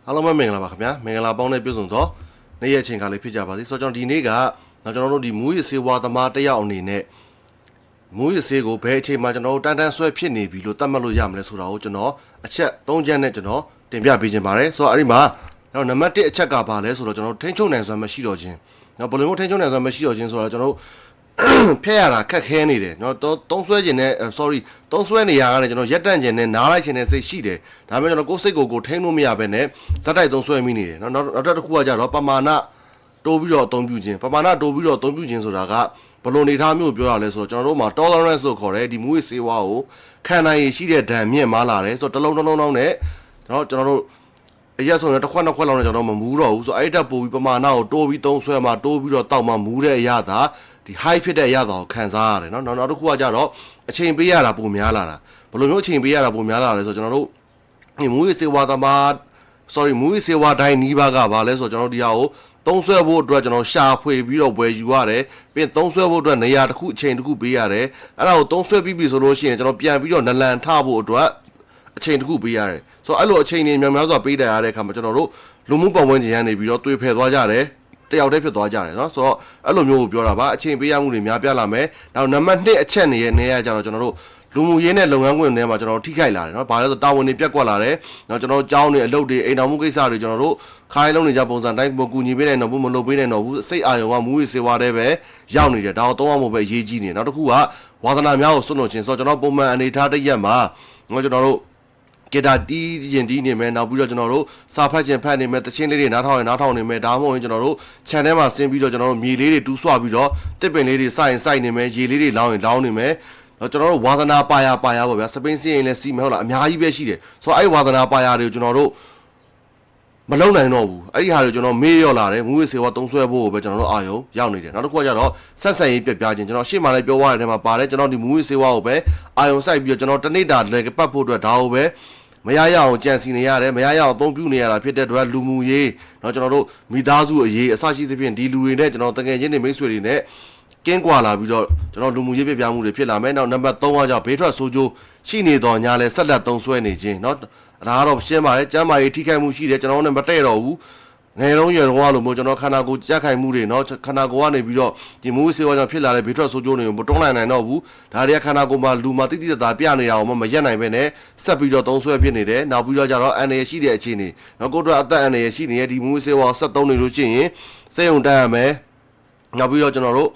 အားလုံးပဲမင်္ဂလာပါခင်ဗျာမင်္ဂလာပေါင်းနဲ့ပြည့်စုံသောနေ့ရက်ချင်းခါလေးဖြစ်ကြပါစေဆိုတော့ကျွန်တော်ဒီနေ့ကကျွန်တော်တို့ဒီမူရစ်စေဝါသမားတယောက်အနေနဲ့မူရစ်စေကိုဘယ်အချိန်မှကျွန်တော်တို့တန်းဆွဲဖြစ်နေပြီလို့သတ်မှတ်လို့ရမလဲဆိုတာကိုကျွန်တော်အချက်၃ချက်နဲ့ကျွန်တော်တင်ပြပေးခြင်းပါတယ်ဆိုတော့အဲ့ဒီမှာကျွန်တော်နံပါတ်1အချက်ကပါလဲဆိုတော့ကျွန်တော်ထိန်းချုပ်နိုင်စွမ်းမရှိတော့ခြင်းနော်ဘယ်လိုမျိုးထိန်းချုပ်နိုင်စွမ်းမရှိတော့ခြင်းဆိုတော့ကျွန်တော်ဖျက်ရတာခက်ခဲနေတယ်နော်သုံးဆွဲခြင်းနဲ့ သုံးဆွဲနေရတာနဲ့ကျွန်တော်ရက်တန့်ခြင်းနဲ့နားလိုက်ခြင်းနဲ့စိတ်ရှိတယ်ဒါပေမဲ့ကျွန်တော်ကိုယ်စိတ်ကိုထိန်းလို့မရဘဲနဲ့ဇက်တိုက်သုံးဆွဲမိနေတယ်နော်နောက်တစ်ခုကကြတော့ပမာဏတိုးပြီးတော့အသုံးပြုခြင်းပမာဏတိုးပြီးတော့အသုံးပြုခြင်းဆိုတာကဘယ်လိုနေထားမျိုးပြောရလဲဆိုတော့ကျွန်တော်တို့မှာ tolerance လို့ခေါ်တယ်ဒီမူဝေးစေဝါကိုခံနိုင်ရရှိတဲ့ဓာတ်မြင့်မားလာတယ်ဆိုတော့တစ်လုံးနဲ့ကျွန်တော်တို့အရက်ဆုံးနဲ့တစ်ခွက်နှစ်ခွက်လောက်နဲ့ကျွန်တော်မမူးတော့ဘူးဆိုတော့အဲ့တက်ပို့ပြီးပမာဏကိုတိုးပြီးသုံးဆွဲမှတိုးပြီးတော့တောက်မှမူးတဲ့အရာသာဒီ high ဖြစ်တဲ့အရာသာကိုခံစားရတယ်နော်နောက်တစ်ခုကကြတော့အချိန်ပေးရတာပုံများလာတာဘယ်လိုမျိုးအချိန်ပေးရတာပုံများလာလဲဆိုတော့ကျွန်တော်တို့မူဝေးစေဝါသမားမူဝေးစေဝါတိုင်းနီးပါးကဘာလဲဆိုတော့ကျွန်တော်ဒီဟာကိုသုံးဆွဲဖို့အတွက်ကျွန်တော်ရှာဖွေပြီးတော့ဝယ်ယူရတယ်ပြီးရင်သုံးဆွဲဖို့အတွက်နေရာတစ်ခုအချိန်တစ်ခုပေးရတယ်အဲ့ဒါကိုသုံးဆွဲပြီးပြီဆိုလို့ရှိရင်ကျွန်တော်ပြန်ပြီးတော့နလန်ထဖို့အတွက်အချိန်တစ်ခုပေးရတယ်ဆိုတော့အဲ့လိုအချိန်တွေများစွာပေးတယ်ရတဲ့အခါမှာကျွန်တော်တို့လူမှုပတ်ဝန်းကျင်ကနေပြီးတော့တွေးဖယ်သွားကြတယ်တယောက်တည်းဖြစ်သွားကြတယ်เนาะဆိုတော့အဲ့လိုမျိုးကိုပြောတာပါအချိန်ပေးရမှုတွေများပြားလာမယ်နောက်နံပါတ်2အချက်နေရကြတော့ကျွန်တော်တို့လူမှုရေးနဲ့လုပ်ငန်းခွင်တွေမှာကျွန်တော်တို့ထိခိုက်လာတယ်เนาะဘာလဲဆိုတာဝန်တွေပြက်ကွက်လာတယ်နောက်ကျွန်တော်ကြောင်းတွေအလုပ်တွေအိမ်တော်မှုကိစ္စတွေကျွန်တော်တို့ခိုင်းလုံးနေကြပုံစံတိုင်းမကူညီပေးနိုင်တော့ဘူးမလုပ်ပေးနိုင်တော့ဘူးစိတ်အာရုံကမူဝေးစေဝါတဲ့ပဲရောက်နေတယ်ဒါတော့သုံးအောင်ပဲအရေးကြီးနေနောက်တစ်ခုကဝါသနာများကိုစွန့်လို့ခြင်းဆိုတော့ကျွန်တော်ပုံမှန်အနေထားတရက်မှာကျွန်တော်တို့ကေတာတီးရင်တီးနေမယ်နောက်ပြီးတော့ကျွန်တော်တို့စာဖတ်ခြင်းဖတ်နေမယ်တချင်းလေးတွေနားထောင်နေမယ်ဒါမှမဟုတ်ရင်ကျွန်တော်တို့ channel မှာဆင်းပြီးတော့ကျွန်တော်တို့မြေလေးတွေတူးဆွပြီးတော့တစ်ပင်လေးတွေစိုက်နေမယ်ရေလေးတွေလောင်းနေမယ်ကျွန်တော်တို့ဝါသနာပါရပေါ့ဗျာစပိန်စီးရင်လည်းစီးမယ်ဟုတ်လားအများကြီးပဲရှိတယ်ဆိုတော့အဲ့ဝါသနာပါရတွေကိုကျွန်တော်တို့မလုံနိုင်တော့ဘူးအဲ့ဒီဟာတွေကျွန်တော်မေးရော်လာတယ်မူဝေးစေဝါသုံးဆွဲဖို့ကိုပဲကျွန်တော်တို့အာရုံရောက်နေတယ်နောက်တစ်ခုကကျတော့ဆက်ဆံရေးပြပြခြင်းကျွန်တော်ရှေ့မှာလည်းပြောသွားတဲ့အထဲမှာပါတယ်ကျွန်တော်ဒီမူဝေးစေဝါကိုပဲအာရုံစိုက်ပြီးတော့ကျွန်တော်တနေ့တာလည်းပတ်ဖို့အတွက်ဒါကိုပဲမရရအောင်ကြံစီနေရတယ်မရရအောင်အသုံးပြုနေရတာဖြစ်တဲ့အတွက်လူမှုရေးเนาะကျွန်တော်တို့မိသားစုအရေးအစရှိသဖြင့်ဒီလူတွေနဲ့ကျွန်တော်တကယ်ချင်းတွေမိတ်ဆွေတွေနဲ့ကင်းကွာလာပြီးတော့ကျွန်တော်လူမှုရေးပြပြမှုတွေဖြစ်လာမယ်နောက်နံပါတ်3ကကြောင့်ဘေးထွက်ဆိုးကျိုးရှိနေတော့ညာလဲဆက်လက်သုံးဆွဲနေခြင်းเนาะဒါကတော့ရှင်းပါတယ်ကျမ်းမာရေးထိခိုက်မှုရှိတယ်ကျွန်တော်တို့နဲ့မတည့်တော့ဘူးငယ်လုံးရွယ်လုံးလို့မျိုးကျွန်တော်ခန္ဓာကိုယ်ကြက်ခိုင်မှုတွေเนาะခန္ဓာကိုယ်ကနေပြီးတော့ဒီမူဝေးစေဝါကြောင့်ဖြစ်လာတဲ့ဘေးထွက်ဆိုးကျိုးတွေကိုမတွန်းနိုင်တော့ဘူးဒါတွေကခန္ဓာကိုယ်မှာလူမှာတိတိကျကျပြနေတာအောင်မရက်နိုင်ပဲနဲ့ဆက်ပြီးတော့သုံးဆွဲဖြစ်နေတယ်နောက်ပြီးတော့ကျတော့အန်ရရှိတဲ့အခြေအနေเนาะကိုယ့်အတွက်အသက်အန္တရာယ်ရှိနေတဲ့ဒီမူဝေးစေဝါဆက်သုံးနေလို့ရှိရင်စိတ်ုံတက်ရမယ်နောက်ပြီးတော့ကျွန်တော်တို့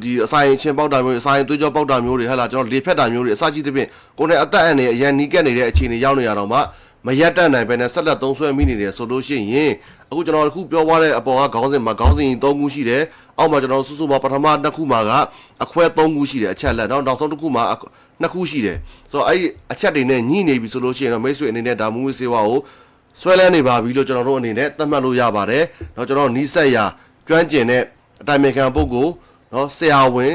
ဒီအစာရင်ချင်းပေါက်တာမျိုးအစာရင်သွေးကြောပေါက်တာမျိုးတွေဟဲ့လားကျွန်တော်လေဖြတ်တာမျိုးတွေအစကြီးသဖြင့်ကိုယ်နဲ့အသက်အန္တရာယ်အရင်နီးကပ်နေတဲ့အခြေအနေရောက်နေရတော့မှမရက်တတ်နိုင်ပဲနဲ့ဆက်လက်သုံးဆွဲမိနေတယ်ဆိုလို့ရှိရင်အခုကျွန်တော်အခုပြောသွားတဲ့အပေါ်ကခေါင်းစဉ်မှာခေါင်းစဉ်3ခုရှိတယ်အောက်မှာကျွန်တော်စုစုပေါင်းပထမ2ခုမှာကအခွဲ3ခုရှိတယ်အချက်လက်နောက်ဆုံးတစ်ခုမှာ2ခုရှိတယ်ဆိုတော့အဲ့ဒီအချက်တွေနဲ့ညှိနေပြီဆိုလို့ရှိရင်တော့မိတ်ဆွေအနေနဲ့ဒါမူဝေးစေဝါကိုဆွဲလန်းနေပါပြီလို့ကျွန်တော်တို့အနေနဲ့သတ်မှတ်လို့ရပါတယ်တော့ကျွန်တော်နီးစက်ရာကျွမ်းကျင်တဲ့အတိုင်ပင်ခံပုဂ္ဂိုလ်နော်ဆရာဝန်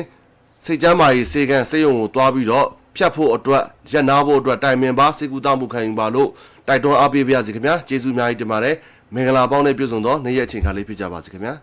စိတ်ကျန်းမာရေးစေကန်းစေယုံကိုတွားပြီးတော့ဖြတ်ဖို့အတွက်ရက်နာဖို့အတွက်တိုင်ပင်ပါစေကူတောင်းမှုခံယူပါလို့တိုက်တွန်းအားပေးပါရစေခင်ဗျာကျေးဇူးအများကြီးတင်ပါတယ်မင်္ဂလာပေါင်းနဲ့ပြည့်စုံသောနေ့ရက်အချိန်ခါလေးဖြစ်ကြပါစေခင်ဗျာ